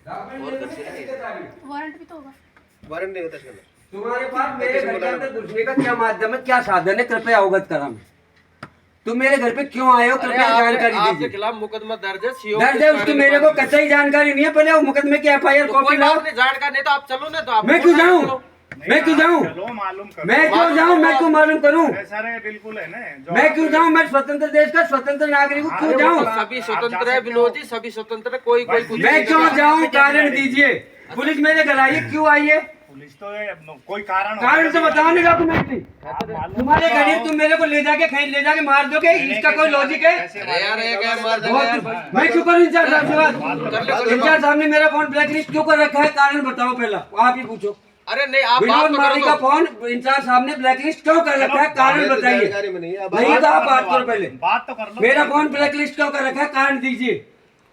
Warrant भी तो होगा। वारंट नहीं होता इसके अंदर। तुम्हारे पास मेरे घर के अंदर घुसने का क्या माध्यम है, क्या साधन है, कृपया अवगत करा। तुम मेरे घर पे क्यों आए हो, कृपया जानकारी आपके दीजिए। खिलाफ मुकदमा दर्ज है सीओ दर्ज है उसकी मेरे को कतई जानकारी नहीं है। पहले वो मुकदमे की एफआईआर तो कॉपी कोई लाओ। बात नहीं, जानकारी नहीं तो आप चलो ना, तो आप मैं क्यों जाऊं, मैं क्यों जाऊं, चलो मालूम करो। मैं क्यों जाऊं, मैं क्यों मालूम करूं, सर बिल्कुल है ना जो मैं क्यों जाऊं, मैं स्वतंत्र देश का स्वतंत्र नागरिक हूं, क्यों जाऊं, सभी स्वतंत्र है विनोद जी, सभी स्वतंत्र है, कोई कोई कुछ मैं क्यों जाऊं, कारण दीजिए। पुलिस मेरे घर आई है, क्यों आई है, पुलिस तो कोई कारण कारण से बताओ नहीं डॉक्यूमेंटली। तुम्हारे घर ही तुम मेरे को ले जाके कहीं ले जाके मार दोगे, इसका कोई लॉजिक है। अरे यार ये क्या मार देंगे यार। मैं क्यों करूं इंचार्ज साहब से बात, इंचार्ज साहब ने मेरा फोन ब्लैकलिस्ट क्यों कर रखा है, कारण बताओ पहला, आप ही पूछो। अरे नहीं आप बात विनोद तो माली का करो। फोन इंचार्ज साहब ने ब्लैकलिस्ट क्यों कर रखा है, कारण बताइए। जानकारी में नहीं है, अब नहीं तो आप बात करो पहले, बात तो कर लो। मेरा फोन ब्लैकलिस्ट क्यों कर रखा है, कारण दीजिए।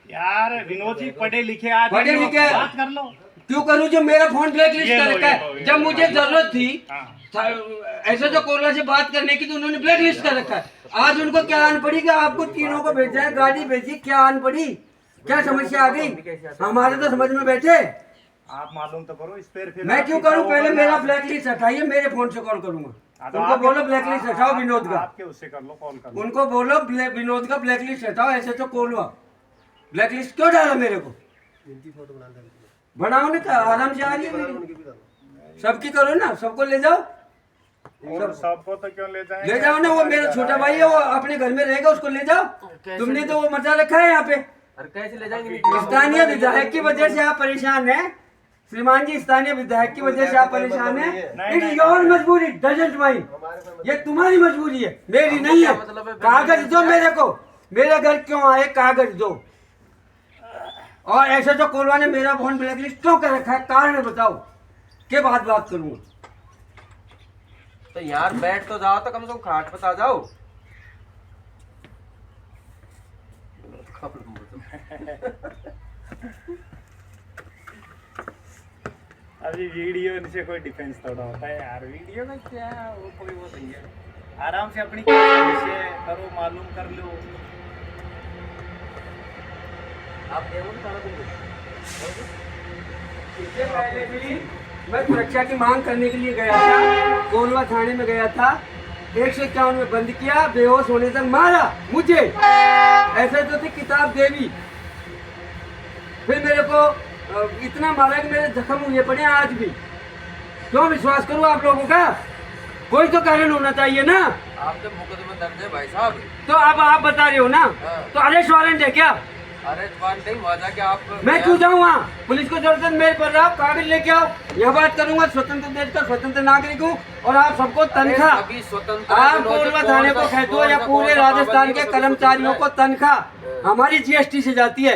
यार विनोद जी पढ़े लिखे आदमी पढ़े हो, लिखे- बात कर लो। क्यों करूं, जो मेरा फोन ब्लैकलिस्ट ये कर लो, रखा ये लो, है, ये जब लो, मुझे जरूरत थी हाँ। ऐसे तो कोरला से बात करने की, तो उन्होंने ब्लैकलिस्ट कर रखा है। आज उनको क्या आन पड़ी कि आपको तीनों को भेजा है, गाड़ी भेजी, क्या आन पड़ी, क्या समस्या आ गई, हमारे तो समझ में बैठे। आप मालूम तो करो इस पर, फिर मैं आप क्यों कितना करूं, वो पहले करना मेरा है। ब्लैकलिस्ट हटाइए, मेरे फोन से कॉल करूंगा। हाँ, तो उनको आप- बोलो ब्लैकलिस्ट हटाओ विनोद का, आपके उससे कर लो, कॉल कर लो। उनको बोलो विनोद का ब्लैकलिस्ट हटाओ, ऐसे तो कोलवा ब्लैकलिस्ट क्यों डाला मेरे को, बनाओ ना, क्या आराम से आ रही है मेरी। सबकी करो ना, सबको ले जाओ, और सबको तो क्यों ले जाएंगे? ले जाओ ना, वो मेरा छोटा भाई है, वो अपने घर में रहेगा, उसको ले जाओ। तुमने तो वो मचा रखा है यहाँ पे। अरे कैसे ले जाएंगे? स्थानीय विधायक की वजह से आप परेशान हैं श्रीमान जी, स्थानीय विधायक की वजह से आप परेशान हैं। नहीं, इट योर मजबूरी, डजंट माइंड, ये तुम्हारी मजबूरी है, मेरी नहीं है। कागज दो मेरे को, मेरे घर क्यों आए, कागज दो। और ऐसे जो कोलवा ने मेरा फोन ब्लैकलिस्ट क्यों कर रखा है, कारण बताओ, के बाद बात करूंगा। तो यार बैठ तो जाओ, तो कम से कम खाट बता जाओ। अभी वीडियो से कोई डिफेंस थोड़ा होता है यार, वीडियो में क्या वो कोई वो नहीं है। आराम से अपनी विषय करो, मालूम कर लो। आप एवं सारा दिन इससे पहले भी मैं सुरक्षा की मांग करने के लिए गया था, कोलवा थाने में गया था, 151 में बंद किया, बेहोश होने तक मारा मुझे, ऐसे तो थी किताब देवी। फिर मेरे को इतना मारा कि मेरे जख्म हुए पड़े आज भी। क्यों विश्वास करूं आप लोगों का, कोई तो कारण होना चाहिए ना। आपके मुकदमा दर्ज है भाई साहब। तो अब आप बता रहे हो ना, तो अरेस्ट वारंट है क्या, अरे जवान नहीं मजा क्या आप मैं क्यों जाऊँ वहाँ, पुलिस को जरूरत है मेरे पर रहा, कागज लेके आओ, यह बात करूंगा, स्वतंत्र देश का स्वतंत्र नागरिक हूँ। और आप सबको तनख्वाह, सभी स्वतंत्र आप कोलवा थाने को कह दो या पूरे राजस्थान के कर्मचारियों को तनख्वाह हमारी जीएसटी से जाती है।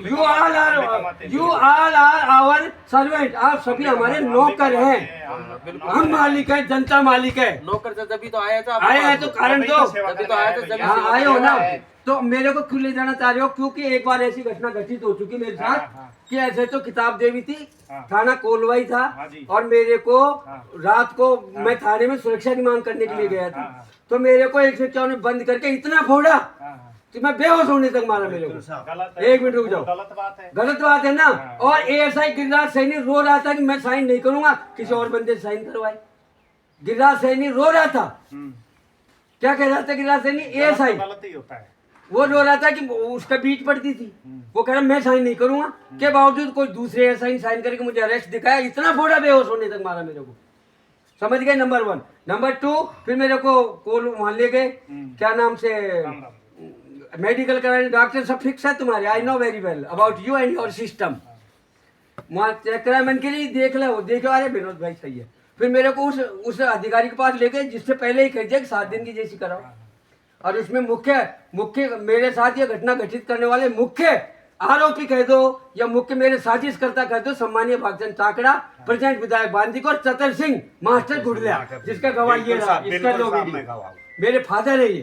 You all are our servant, आप सभी हमारे नौकर हैं, हम मालिक हैं, जनता मालिक है। नौकर से जब तो आया था, आए हैं तो कारण दो, तभी तो आया था, जब हाँ आए हो ना। तो मेरे को क्यों ले जाना चाह रहे हो, क्योंकि एक बार ऐसी घटना घटित हो चुकी मेरे साथ कि ऐसे तो किताब देवी थी, थाना कोलवा ही था, और मेरे को रात को मैं थाने में सुरक्षा की मांग करने के लिए गया था, तो मेरे को 151 में बंद करके इतना फोड़ा कि मैं बेहोश होने तक मारा मेरे को। एक मिनट रुक जाओ, गलत बात है ना। और एएसआई गिरिराज सैनी रो रहा था कि मैं साइन नहीं करूंगा, किसी और बंदे से साइन करवाए। गिरिराज सैनी रो रहा था, क्या कह रहा था गिरिराज सैनी, एएसआई गलत ही होता है। वो रो रहा था कि उसका बीट पड़ती थी, वो कह रहा मैं साइन नहीं करूंगा, के बावजूद कोई दूसरे एएसआई साइन करके मुझे अरेस्ट दिखाया, इतना फोड़ा बेहोश होने तक मारा मेरे को। समझ गए, नंबर 1। नंबर 2, फिर मेरे को कोल वहां ले गए, क्या नाम से, मेडिकल कराने, डॉक्टर सब फिक्स है तुम्हारे, I know very well about you and your system. वहाँ चेक कराया, मैंने के लिए देख लो, देखो, अरे विनोद भाई सही है। फिर मेरे को उस अधिकारी के पास ले गए जिससे पहले ही कह दिया कि 7 दिन की जैसी कराओ। और उसमें मुख्य मेरे साथ ये घटना घटित करने वाले मुख्य आरोपी कह दो या मुख्य मेरे साजिश करता कह दो, सम्मानीय भागचंद ताकड़ा, प्रेजेंट विधायक बांदीक और चतर सिंह मास्टर गुड़लिया, जिसका गवाह ये रहा, इसका जो मेरे फादर है ये।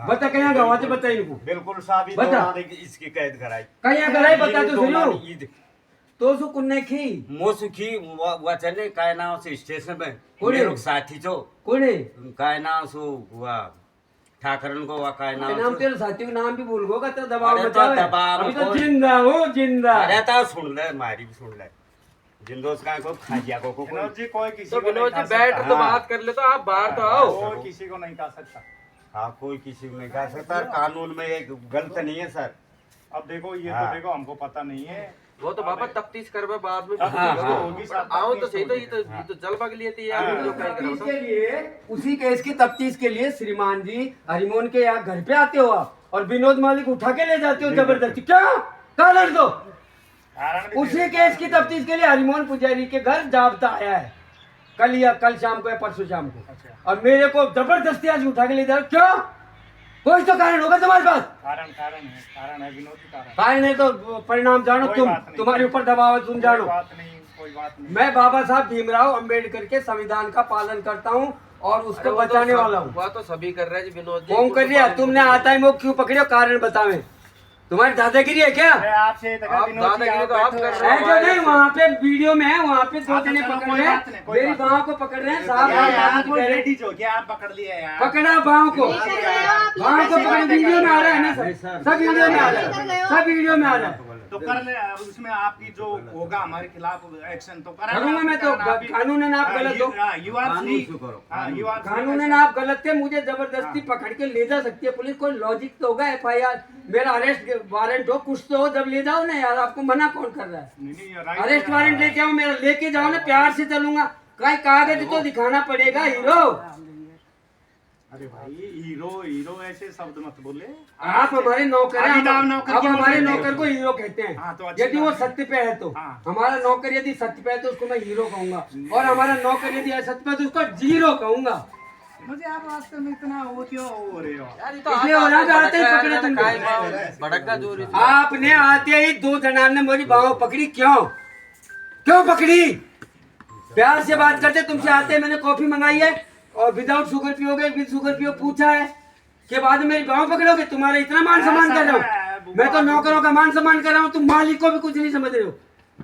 बता कहीं गवाह, बता इनको बिल्कुल साहब, बता इसकी कैद कराई कहीं कराई, बता तो सुनो तो सु कुन्ने खी मोसुखी वचने काय नाव से स्टेशन में कोणी? मेरो साथी छो कोणी काय नाव सो वा ठाकरन को वा काय नाम नाम तेरे साथियों का नाम भी भूल गो तो दबाव अरे तो मचावे दबाव अभी तो कोई- जिंदा हो जिंदा अरे ता सुन ले मारी भी सुन ले जिंदोस का को खाजिया को विनोद जी कोई किसी तो को नहीं विनोद जी खा बैठ सकता। तो हाँ। बात कर ले, तो आप बाहर तो आओ। कोई किसी को नहीं खा सकता। हाँ कोई किसी को नहीं कह सकता, कानून में एक गलत नहीं है सर। अब देखो ये हाँ। तो देखो हमको पता नहीं है। वो तो बाबा तफ्तीश करवे बाद में। तफ्तीश हाँ, तो हाँ। होगी साहब, आओ तो तफ्तीश सही, तो होगी। ये तो जलवा के लिए तैयार है, जो कहीं करो तफ्तीश तो। के लिए उसी केस की तफ्तीश के लिए श्रीमान जी हरिमोहन के यहाँ घर पे आते हो आप और विनोद मालिक उठा के ले जाते हो जबरदस्ती, क्या कारण दो? कारण भी उसी केस की तफ्तीश के लिए हरिमोहन पुजारी के घर जाब्ता आया है कल शाम को या परसों शाम को, अच्छा। और मेरे को जबरदस्ती आज उठा के ले जा रहे हो। क्यों? कोई तो कारण होगा तुम्हारे पास। कारण है विनोद की कारण। कारण है तो परिणाम जानो, कोई तुम बात नहीं। तुम्हारे ऊपर दबाव है, तुम जानो। कोई बात नहीं। मैं बाबा साहब भीमराव अंबेडकर के संविधान का पालन करता हूँ और अरे उसको वो तो बचाने सब- वाला हूँ। वो तो सभी कर रहे हैं जी विनोद जी। कौन कर रही है? तुमने आता है क्यों पकड़े हो? कारण बतावे। तुम्हारी दादागिरी है क्या? अरे आपसे देखा आप विनोद जी, दादागिरी तो आप बैठो। कर रहे है हो। जो नहीं, वहाँ पे वीडियो में है, वहाँ पे दो हाँ, तो जने चलो, पकड़ कोई रहे बात नहीं, हैं, कोई मेरी बात बाहों को पकड़ रहे हैं साहब। यार, आप आप कोई कह रहे हैं, लेडीज हो क्या? आप पकड़ लिए यार। पकड़ा बाहों को, हाँ, बाहों को ऐसी पकड़, बातें वीडियो में आ रहा है ना नहीं, सर, सर। सब वीडियो में आ रहा है, सब वीडियो में आ रहा है। तो कर ले उसमें आपकी जो होगा हमारे खिलाफ एक्शन तो करा करूंगा मैं तो, कानूनन आप गलत हो। यू आर कानून फ्री। से करो। यू आर कानूनन आप गलत थे, मुझे जबरदस्ती पकड़ के ले जा सकती है पुलिस। कोई लॉजिक तो होगा, एफआईआर मेरा अरेस्ट वारंट हो, कुछ तो हो, जब ले जाओ ना यार। आपको मना कौन कर रहा है? अरेस्ट वारंट लेके आओ, मेरा लेके जाओ ना, प्यार से चलूंगा। कहीं कागज तो दिखाना पड़ेगा हीरो। अरे भाई हीरो ऐसे शब्द मत बोले। आप हमारे नौकर हैं, अभी नाम नौकर अब की हमारे बोल रहे नौकर को हीरो कहते हाँ, तो हैं अच्छी यदि वो बात है। सत्य पे है तो। हाँ। हमारा नौकर यदि सत्य पे है तो उसको मैं हीरो कहूंगा, और हमारा नौकर यदि असत्य पे है तो उसको जीरो कहूंगा। मुझे आप वास्तव में इतना वो क्यों हो रहे हो? यार ये तो इसलिए हो रहा था, आते ही पकड़े तुमको। भड़का जोर इसे। आपने आते ही दो जनान ने मेरी बाहों पकड़ी, क्यों पकड़ी? प्यार से बात करते, तुमसे आते मैंने कॉफी मंगाई है और विदाउट शुगर पियोगे, विद शुगर पियो पूछा है के बाद मेरी बाहों पकड़ोगे? तुम्हारा इतना मान सम्मान कर रहा हूँ मैं, तो नौकरों का मान सम्मान कर रहा हूँ, तुम मालिक को भी कुछ नहीं समझ रहे हो।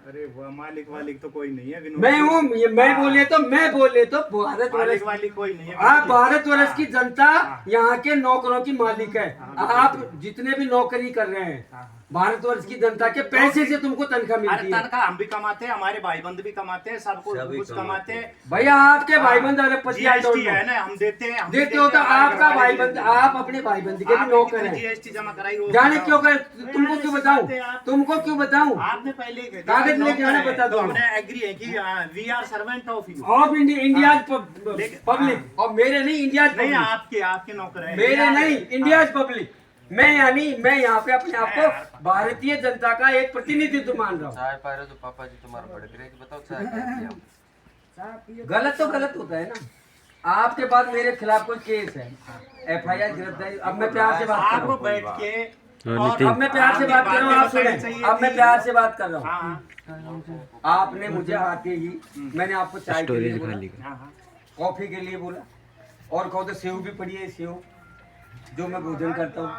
अरे वो मालिक वालिक तो कोई नहीं है विनोद मैं जी। हूँ, मैं बोले तो भारत वर्ष, मालिक वालिक कोई नहीं है। आप भारत वर्ष की जनता यहाँ के नौकरों की मालिक है। आप जितने भी नौकरी कर रहे हैं, भारतवर्ष की जनता के पैसे से तुमको तनख्वाह अरे मिलती है। तनख्वाह हम भी कमाते हैं, हमारे भाई बंद भी कमाते हैं, सब कुछ सभी कुछ कमाते हैं। भैया आपके भाई बंद अरबपति जीएसटी है ना, हम देते हैं। हम भी देते हो तो हैं, हमारे आपका घर भाई वाले बंद, देते हैं। आप अपने भाई बंद के भी आपने नौकर कितनी हैं। जीएसटी जमा कराई वो जाने बताओ। क्यों कर, तुमको क्यों बताऊं? तुमको क्यों बताऊं? आपने पहले ही कहा, कागज लेके आना, बता दो। हमने एग्री है कि we are servant of you. Of India लेकिन- पब्लिक, और मेरे नहीं, इंडिया नहीं पब्लिक, आपके नौकर है मेरे नहीं, इंडिया पब्लिक। मैं यहाँ पे अपने आप को भारतीय जनता का एक प्रतिनिधित्व मान रहा हूँ। चाय पा रहे हो तो पापा जी तुम्हारा भड़क रहे हैं कि बताओ चाय कैसी है? गलत तो गलत होता है ना। आपके पास मेरे खिलाफ कोई केस है, एफआईआर गिरफ्तारी। अब मैं प्यार से बात कर रहा आपको हूँ, बैठ के अब मैं प्यार से बात कर रहा हूँ, आप सुने, अब मैं प्यार से बात कर रहा हूँ। हाँ आपने मुझे आते ही, मैंने आपको चाय के लिए बोला, हाँ कॉफी के लिए बोला, और कहो तो सेव भी पड़ी है, सेव जो मैं भोजन करता हूँ।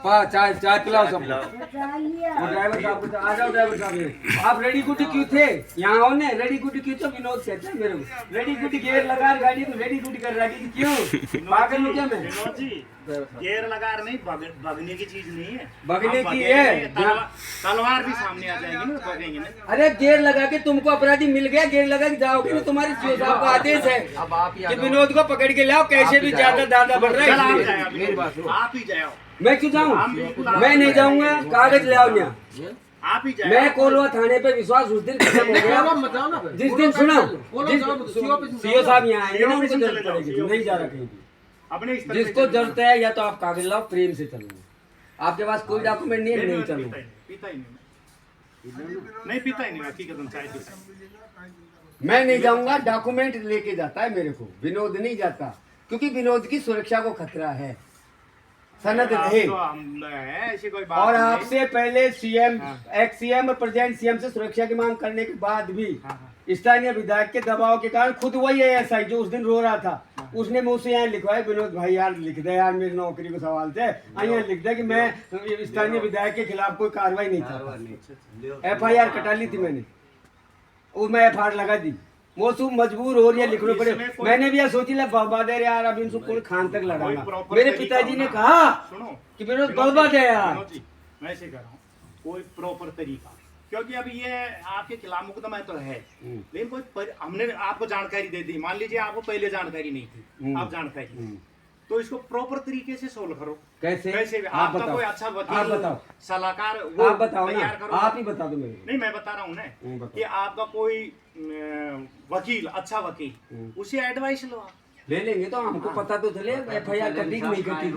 चाय पिलाओ सब। वो ड्राइवर साहब को, आ जाओ ड्राइवर साहब। आप रेडी गुड क्यों थे यहाँ हो ने? रेडी गुड क्यों? तो विनोद कहते हैं मेरे को, रेडी गुड गियर लगा गाड़ी को रेडी गुड कर रहा है, क्यों पागल हूँ क्या मैं? विनोद जी गेर लगा नहीं, भगने की चीज नहीं है। भगने आप की भगेंगे, है। तलवार भी सामने आ जाएगी ना, भगेंगे ना। अरे गेर लगा के तुमको अपराधी मिल गया, गेर लगा के जाओगे ना, तुम्हारे सीओ साहब का आदेश है अब आप ही आ कि जाओ। विनोद को पकड़ के लाओ, कैसे भी ज्यादा दादा बढ़ रहा चल है आप इसलिए। जाओ, मेरी बात सुनो। आप ही जाओ, मैं क्यों जाऊँ? हम बिल्कुल आप मैं नहीं जाऊंगा, कागज ले आओ यहाँ। आप ही जाओ। मैं कोलवा थाने पे विश्वास उस दिन खत्म हो गया मत जाओ ना फिर। जिस दिन सुना, बोलो जाओ, सीओ ऑफिस में सीओ साहब यहाँ आएंगे ना, सीओ उनको ऑफिस में जरूरत चले पड़ेगी, जाओ, नहीं जा रहा कहीं भी। अपने इस तरह जिसको जरूरत है या तो आप कागज लाओ, प्रेम से चलूंगा। आपके पास कोई डॉक्यूमेंट नहीं है, नहीं चलूंगा। पीता ही नहीं पीता ही नहीं, हकीकत चाय पीता। मैं नहीं जाऊंगा, डॉक्यूमेंट लेके जाता है मेरे को, विनोद नहीं जाता, क्योंकि विनोद की सुरक्षा को खतरा है, सनद रहे। तो हम है, ऐसी कोई बात और नहीं। आपसे पहले सीएम, हाँ। एक्स सीएम और प्रेजेंट सीएम से सुरक्षा की मांग करने के बाद भी हाँ, स्थानीय विधायक के दबाव के कारण खुद वही एएसआई जो उस दिन रो रहा था, उसने मुझसे यहाँ लिखवाया, विनोद भाई यार लिख दे यार, मेरी नौकरी को सवाल थे, यहाँ लिख दे कि मैं स्थानीय विधायक के खिलाफ कोई कार्रवाई नहीं चाहता। एफआईआर कटा ली थी मैंने, वो मैं एफआईआर लगा दी, मौसू मजबूर हो रही है लिखने पड़े। इसमें कोई- मैंने भी यह सोची ला बर्बाद है यार, अब इनको कोई खान तक कोई लगाना। proper मेरे तरीका पिताजी ने होना। कहा सुनो कि मेरे विनोद बर्बाद जी, है यार। विनोद जी, मैं ऐसे कह रहा हूँ कोई प्रॉपर तरीका, क्योंकि अब ये आपके खिलाफ मुकदमा तो है, लेकिन हमने आपको जानकारी दे दी, मान लीजिए आपको पहले जानकारी नहीं थी, आप जानकारी, तो इसको प्रॉपर तरीके से सोल्व करो। कैसे? कैसे आप आपका बताओ। कोई अच्छा आप वकील बताओ। सलाहकार आप बताओ ना, तैयार करो। आप ही बता दो मेरे को। नहीं, मैं बता रहा हूँ ना बताओ। कि आपका कोई वकील, अच्छा वकील, उसे एडवाइस लो आप। ले लेंगे तो हमको पता तो चले FIR कटी कि नहीं कटी।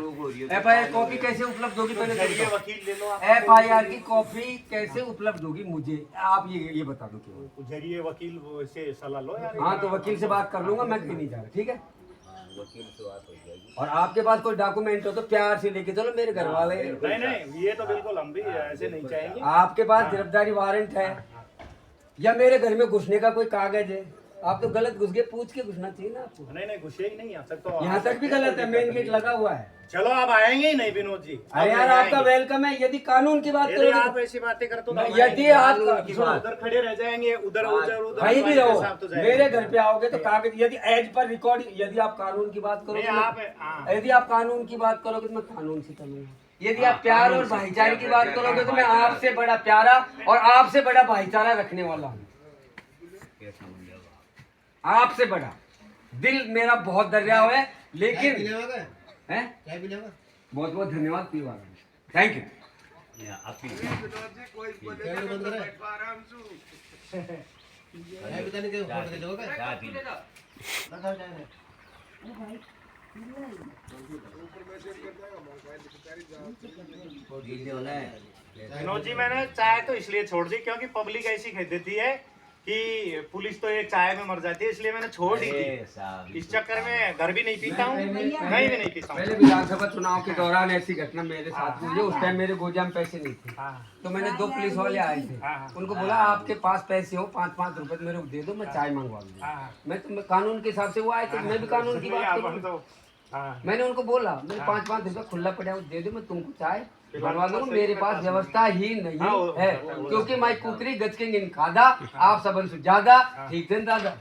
FIR कॉपी कैसे उपलब्ध होगी पहले तो जरिए बताओ। वकील ले लो आप। FIR की कॉपी कैसे उपलब्ध होगी मुझे आप ये बता दो क्यों। जरिए वकील से सलाह लो यार। हाँ तो वकील से बात कर लूंगा, मैं कहीं नहीं जा रहा, ठीक है। और आपके पास कोई डॉक्यूमेंट हो तो प्यार से लेके चलो, मेरे घर वाले। नहीं नहीं, ये तो बिल्कुल हम भी ऐसे नहीं चाहेंगे। आपके पास गिरफ्तारी वारंट है या मेरे घर में घुसने का कोई कागज है? आप तो गलत घुस गए, पूछ के घुसना चाहिए ना आपको। नहीं नहीं, घुसे ही नहीं यहाँ तक तो। यहाँ तक भी गलत है, मेन गेट लगा हुआ है। चलो आप आएंगे ही नहीं विनोद जी। अरे यार आपका वेलकम है, यदि कानून की बात यदि आप करोगे ऐसी बातें करते हो तो हम यदि आएंगे। आप उधर खड़े रह जाएंगे, उधर उधर उधर कहीं भी रहो, साहब तो जाएंगे। मेरे घर पे आओगे तो कागज, यदि एज पर रिकॉर्ड, यदि आप कानून की बात नहीं, करोगे आप हाँ। यदि आप कानून की बात करोगे तो मैं कानून से चलूंगा। यदि आप प्यार और भाईचारे की बात करोगे तो मैं आपसे बड़ा प्यारा और आपसे बड़ा भाईचारा रखने वाला हूँ। आपसे बड़ा दिल मेरा बहुत दरिया है, लेकिन हैं बहुत बहुत धन्यवाद पीवा, थैंक यू। विनोद जी, मैंने चाय तो इसलिए छोड़ दी क्योंकि पब्लिक ऐसी कह देती है कि पुलिस तो एक चाय में मर जाती है, इसलिए मैंने छोड़ दी थी। इस चक्कर में घर भी नहीं पीता हूँ, नहीं भी नहीं पीता हूँ। पहले विधानसभा चुनाव के दौरान ऐसी घटना मेरे साथ हुई है। उस टाइम मेरे गोजा में पैसे नहीं थे, तो मैंने 2 पुलिस वाले आए थे, उनको बोला आपके पास पैसे हो 5-5 रुपए मेरे को दे दो, मैं चाय मंगवा दूंगा। मैं तो कानून के हिसाब से वो आए, तो मैं भी कानून की बात करूँ। मैंने उनको बोला मेरे 5-5 रुपए खुला पड़ा दे दो, मैं तुमको चाय बनवा दूंगा। मेरे पास व्यवस्था ही नहीं है क्योंकि मैं कुकरी गचकेंगे इन खादा, आप सबन से ज्यादा ठीक है दादा।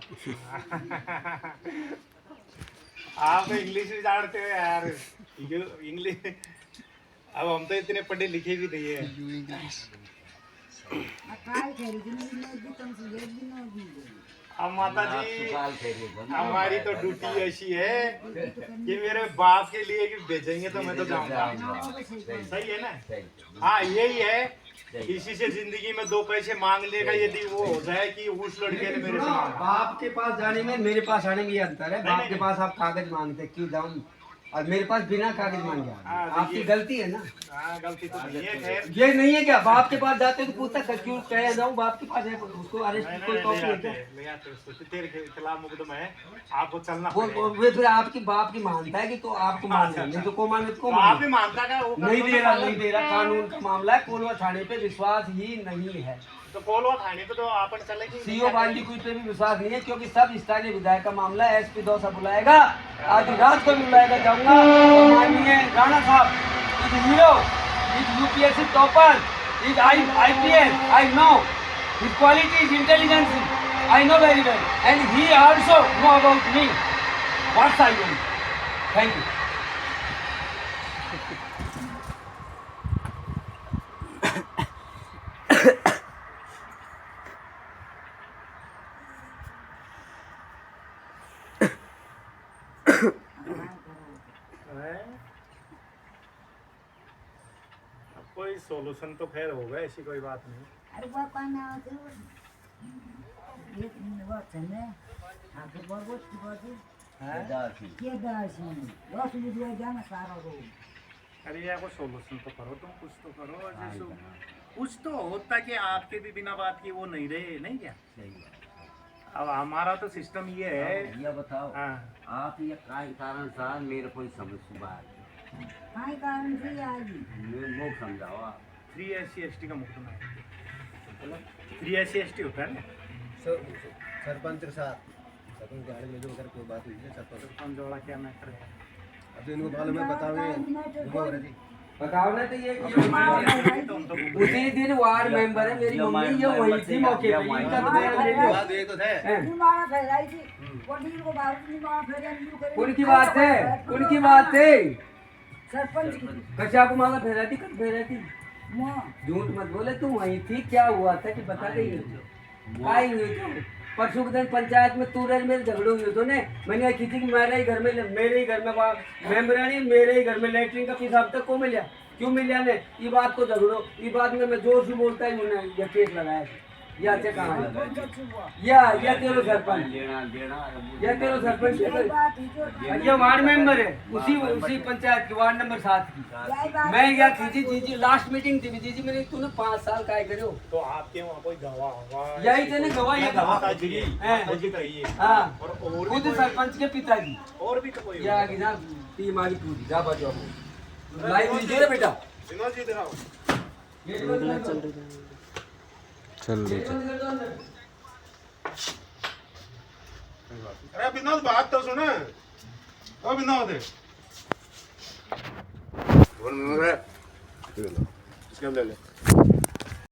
आप इंग्लिश भी जानते हो यार, इंग्लिश। अब हम तो इतने पढ़े लिखे भी नहीं है। अब माता जी हमारी तो ड्यूटी ऐसी है कि मेरे बाप के लिए भी भेजेंगे तो मैं तो जाऊंगा। सही है ना? हाँ, यही है, किसी से जिंदगी में 2 पैसे मांगने का यदि वो हो जाए कि उस लड़के ने मेरे से मांगा। बाप के पास जाने में मेरे पास आने में ये अंतर है। बाप के पास आप कागज मांगते क्यों जाऊं, और मेरे पास बिना कागज मांगे आपकी गलती है ना। हाँ, गलती तो नहीं है, खैर। ये नहीं है क्या? बाप के पास जाते तो पूछता क्यों कह जाऊं, बाप के पास है, उसको अरेस्ट नहीं, कोई नहीं, कॉपी है नहीं क्या? आते, नहीं आते। तेरे खिलाफ मुकदमा है, आपको चलना वो पड़ेगा। फिर आपकी बाप की मानता है कि तो आपको मान नहीं तो को माने तो तो आप भी मानता का वो नहीं दे रहा, नहीं दे रहा। कानून का मामला है, कोलवा थाने पे विश्वास ही नहीं है। तो कोलवा थाने पे तो आपन चलेगी। सीओ बांदी कुछ पे भी विश्वास नहीं है क्योंकि सब स्थानीय विधायक का मामला है। SP दौसा बुलाएगा, आधी रात को भी बुलाएगा, जाऊंगा। तो माननीय राणा साहब is hero, is UPSC topper, is IPS, I know his quality, is intelligence, I know very well, and he also know about me what's I do. Thank you. अब कोई सॉल्यूशन तो खैर होगा, ऐसी कोई बात नहीं। अरे बापा ना तो ये बात है ना, आगे बहुत की बात है क्या दासी बस मुझे जाना सारा रो। अरे यार कोई सॉल्यूशन तो करो, तुम कुछ तो करो। जैसे कुछ तो होता कि आपके भी बिना बात की वो नहीं रहे, नहीं क्या? अब हमारा तो सिस्टम ये है। ये बताओ, हाँ, आप ये काहे कारण सार मेरे कोई समझ सुबह काई कारण से आज वो समझाओ आप। 3 SC ST का मुकदमा है। 3 SC ST होता है ना, सरपंच के साथ सरपंच गाड़ी में जो कोई बात हुई है सरपंच सरपंच वाला क्या मैटर है? अब तो इनको मालूम है, बताओगे बताओ ना तो ये उसी दिन वार्ड मेंबर है मेरी मम्मी, ये वही थी मौके पे, इनका तो ध्यान नहीं है। बात ये तो थे हैं? निमाना फैलाई थी वो नील को बाहर निमाना फैलाई नील करे उनकी बात है, उनकी बात है। सरपंच की कक्षा को माला फेराती कब फेराती? मां झूठ मत बोले, तू वहीं थी, क्या हुआ था कि बता रही है? आई हुई तो परसों के दिन पंचायत में तू रह मेरे झगड़े हुए तो ने, मैंने की थी कि मेरे ही घर में मेम्बरानी मेरे ही घर में लेटरिन का पैसा अब तक को मिला, क्यों मिला ने? ये बात को झगड़ो, ये बात में मैं जोर से बोलता ही उन्हें ये केस लगाया या से कहाँ है? या तेरो सरपंच, या तेरो सरपंच बात ही जो ये वार्ड मेंबर है, उसी पंचायत की वार्ड नंबर 7 की। मैं क्या खींची जीजी लास्ट मीटिंग थी जीजी, मैंने तूने 5 साल काय करो, तो आपके वहाँ कोई गवाह होगा? यही थे ना गवाह, ये गवाह माताजी हैं। मुझे कहिए। हाँ, और भी खुद सरपंच के पिताजी और भी तो कोई ये आगे ना टीम आगे पूरी जा बजाओ लाइव लीजिए रे बेटा। विनोद जी दिखाओ। चल रही अरे विनोद बात तो सुना। ओ विनोद इसके ले ले।